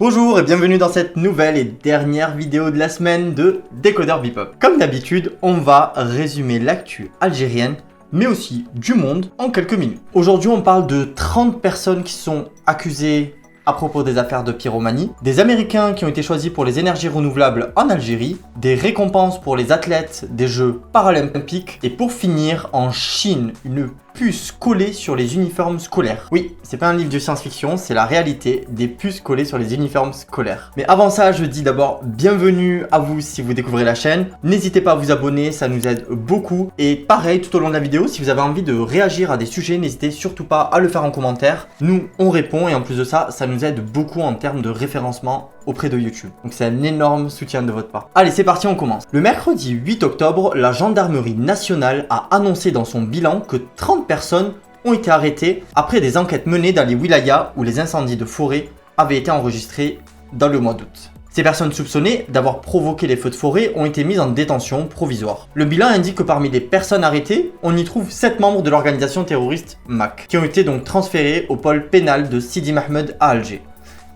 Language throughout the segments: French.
Bonjour et bienvenue dans cette nouvelle et dernière vidéo de la semaine de Décodeur Bebop. Comme d'habitude, on va résumer l'actu algérienne, mais aussi du monde en quelques minutes. Aujourd'hui, on parle de 30 personnes qui sont accusées à propos des affaires de pyromanie, des Américains qui ont été choisis pour les énergies renouvelables en Algérie, des récompenses pour les athlètes des Jeux paralympiques, et pour finir, en Chine, une puces collées sur les uniformes scolaires. Oui, c'est pas un livre de science-fiction, c'est la réalité des puces collées sur les uniformes scolaires. Mais avant ça, je dis d'abord bienvenue à vous si vous découvrez la chaîne. N'hésitez pas à vous abonner, ça nous aide beaucoup. Et pareil, tout au long de la vidéo, si vous avez envie de réagir à des sujets, n'hésitez surtout pas à le faire en commentaire. Nous, on répond et en plus de ça, ça nous aide beaucoup en termes de référencement auprès de YouTube. Donc c'est un énorme soutien de votre part. Allez, c'est parti, on commence. Le mercredi 8 octobre, la gendarmerie nationale a annoncé dans son bilan que 30 personnes ont été arrêtées après des enquêtes menées dans les wilayas où les incendies de forêt avaient été enregistrés dans le mois d'août. Ces personnes soupçonnées d'avoir provoqué les feux de forêt ont été mises en détention provisoire. Le bilan indique que parmi les personnes arrêtées, on y trouve 7 membres de l'organisation terroriste MAC, qui ont été donc transférés au pôle pénal de Sidi Mohamed à Alger,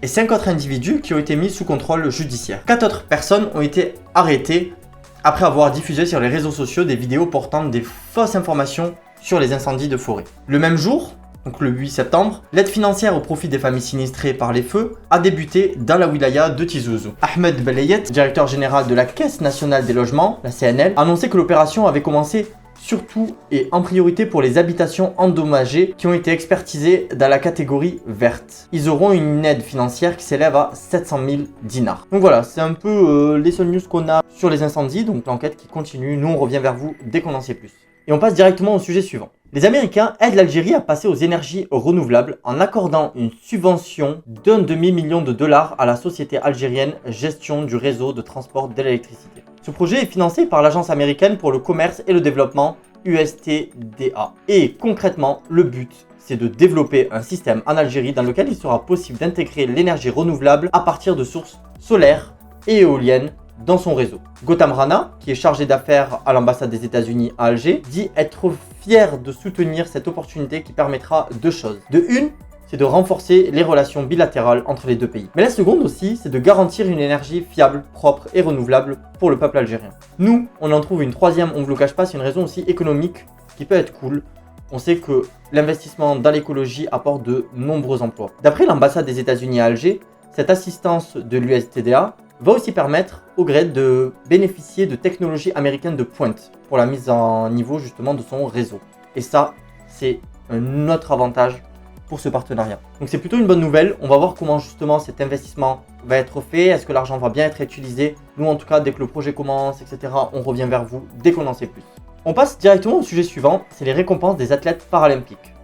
et 5 autres individus qui ont été mis sous contrôle judiciaire. 4 autres personnes ont été arrêtées après avoir diffusé sur les réseaux sociaux des vidéos portant des fausses informations sur les incendies de forêt. Le même jour, donc le 8 septembre, l'aide financière au profit des familles sinistrées par les feux a débuté dans la wilaya de Tizouzou. Ahmed Belayet, directeur général de la Caisse nationale des logements, la CNL, a annoncé que l'opération avait commencé surtout et en priorité pour les habitations endommagées qui ont été expertisées dans la catégorie verte. Ils auront une aide financière qui s'élève à 700 000 dinars. Donc voilà, c'est un peu les seules news qu'on a sur les incendies, donc l'enquête qui continue. Nous, on revient vers vous dès qu'on en sait plus. Et on passe directement au sujet suivant. Les Américains aident l'Algérie à passer aux énergies renouvelables en accordant une subvention d'1 demi-million de dollars à la société algérienne Gestion du réseau de transport de l'électricité. Ce projet est financé par l'Agence américaine pour le commerce et le développement USTDA. Et concrètement, le but, c'est de développer un système en Algérie dans lequel il sera possible d'intégrer l'énergie renouvelable à partir de sources solaires et éoliennes dans son réseau. Gautam Rana, qui est chargé d'affaires à l'ambassade des États-Unis à Alger, dit être fier de soutenir cette opportunité qui permettra deux choses. De une, c'est de renforcer les relations bilatérales entre les deux pays. Mais la seconde aussi, c'est de garantir une énergie fiable, propre et renouvelable pour le peuple algérien. Nous, on en trouve une troisième, on ne vous le cache pas, c'est une raison aussi économique qui peut être cool. On sait que l'investissement dans l'écologie apporte de nombreux emplois. D'après l'ambassade des États-Unis à Alger, cette assistance de l'USTDA va aussi permettre au GRED de bénéficier de technologies américaines de pointe pour la mise en niveau justement de son réseau. Et ça, c'est un autre avantage pour ce partenariat. Donc c'est plutôt une bonne nouvelle. On va voir comment justement cet investissement va être fait. Est-ce que l'argent va bien être utilisé? Nous en tout cas, dès que le projet commence, etc., on revient vers vous dès qu'on en sait plus. On passe directement au sujet suivant, c'est les récompenses des athlètes paralympiques.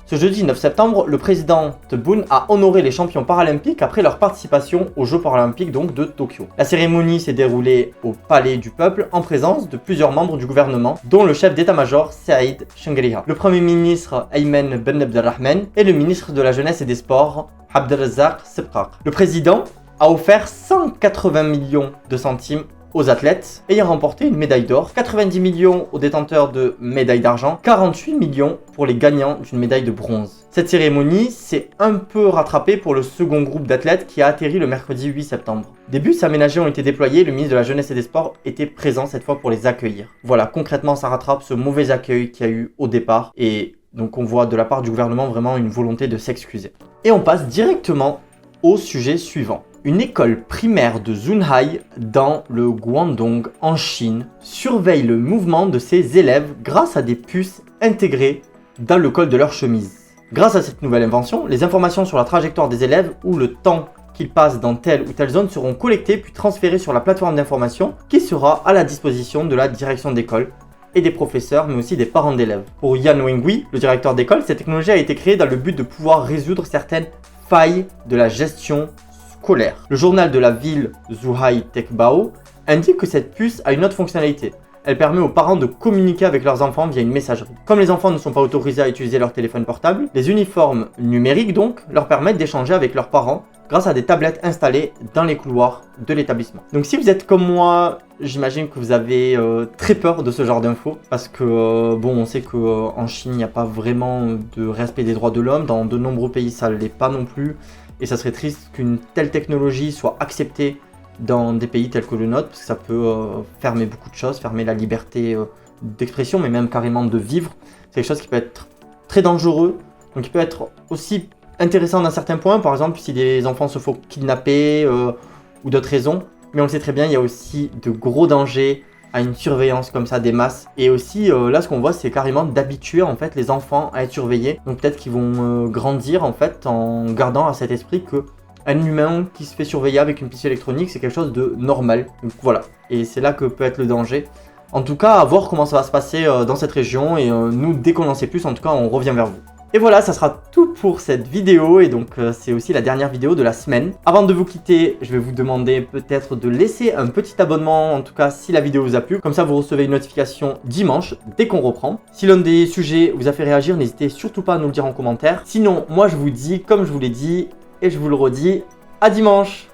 Ce jeudi 9 septembre, le président Tebboune a honoré les champions paralympiques après leur participation aux Jeux paralympiques donc de Tokyo. La cérémonie s'est déroulée au Palais du Peuple en présence de plusieurs membres du gouvernement, dont le chef d'état-major Saïd Chengriha, le premier ministre Ayman Ben Abdelrahman et le ministre de la Jeunesse et des Sports Abdelrazak Sebkak. Le président a offert 180 millions de centimes aux athlètes ayant remporté une médaille d'or, 90 millions aux détenteurs de médailles d'argent, 48 millions pour les gagnants d'une médaille de bronze. Cette cérémonie s'est un peu rattrapée pour le second groupe d'athlètes qui a atterri le mercredi 8 septembre. Des bus aménagés ont été déployés, le ministre de la Jeunesse et des Sports était présent cette fois pour les accueillir. Voilà, concrètement ça rattrape ce mauvais accueil qu'il y a eu au départ et donc on voit de la part du gouvernement vraiment une volonté de s'excuser. Et on passe directement au sujet suivant. Une école primaire de Zhonghai dans le Guangdong en Chine surveille le mouvement de ses élèves grâce à des puces intégrées dans le col de leur chemise. Grâce à cette nouvelle invention, les informations sur la trajectoire des élèves ou le temps qu'ils passent dans telle ou telle zone seront collectées puis transférées sur la plateforme d'information qui sera à la disposition de la direction d'école et des professeurs mais aussi des parents d'élèves. Pour Yan Wengui, le directeur d'école, cette technologie a été créée dans le but de pouvoir résoudre certaines failles de la gestion scolaire. Le journal de la ville Zhuhai Techbao indique que cette puce a une autre fonctionnalité. Elle permet aux parents de communiquer avec leurs enfants via une messagerie. Comme les enfants ne sont pas autorisés à utiliser leur téléphone portable, les uniformes numériques donc leur permettent d'échanger avec leurs parents grâce à des tablettes installées dans les couloirs de l'établissement. Donc si vous êtes comme moi, j'imagine que vous avez très peur de ce genre d'infos parce que bon, on sait qu'en Chine il n'y a pas vraiment de respect des droits de l'homme, dans de nombreux pays ça ne l'est pas non plus. Et ça serait triste qu'une telle technologie soit acceptée dans des pays tels que le nôtre, parce que ça peut fermer beaucoup de choses, fermer la liberté d'expression, mais même carrément de vivre. C'est quelque chose qui peut être très dangereux, donc il peut être aussi intéressant d'un certain point, par exemple si des enfants se font kidnapper ou d'autres raisons. Mais on le sait très bien, il y a aussi de gros dangers à une surveillance comme ça des masses. Et aussi là ce qu'on voit c'est carrément d'habituer en fait les enfants à être surveillés. Donc peut-être qu'ils vont grandir en fait en gardant à cet esprit que un humain qui se fait surveiller avec une puce électronique c'est quelque chose de normal. Donc voilà, et c'est là que peut être le danger. En tout cas, à voir comment ça va se passer dans cette région et nous dès qu'on en sait plus, en tout cas on revient vers vous. Et voilà, ça sera tout pour cette vidéo et donc c'est aussi la dernière vidéo de la semaine. Avant de vous quitter, je vais vous demander peut-être de laisser un petit abonnement, en tout cas si la vidéo vous a plu. Comme ça, vous recevez une notification dimanche dès qu'on reprend. Si l'un des sujets vous a fait réagir, n'hésitez surtout pas à nous le dire en commentaire. Sinon, moi je vous dis, comme je vous l'ai dit et je vous le redis, à dimanche!